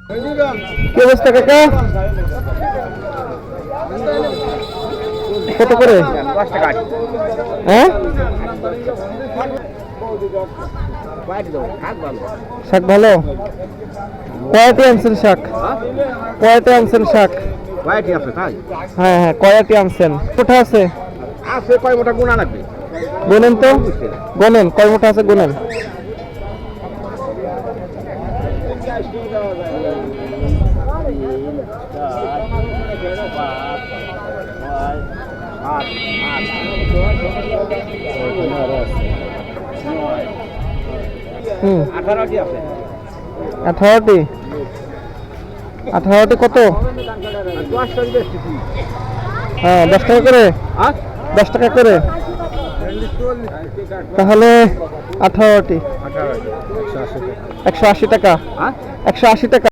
কি অবস্থা কাকা? কত করে? 10 টাকা। হ্যাঁ, শাক ভালো। কয়টি আনছেন শাক? কয়টি আনছেন শাক? কয়টি আছে তাই? হ্যাঁ হ্যাঁ, কয়টি আনছেন? কোথা আছে? আছে কয় মোটা গুণা লাগবে? গোনেন তো, গোনেন কয় মুঠা আছে গোনেন। হুম, 18টি আছে। 18টি। 18টি কত? 10 টাকা বেশি। হ্যাঁ, 10 টাকা করে। হ্যাঁ? 10 টাকা করে, তাহলে 18টি 18 180 টাকা। 180 টাকা। হ্যাঁ? 180 টাকা।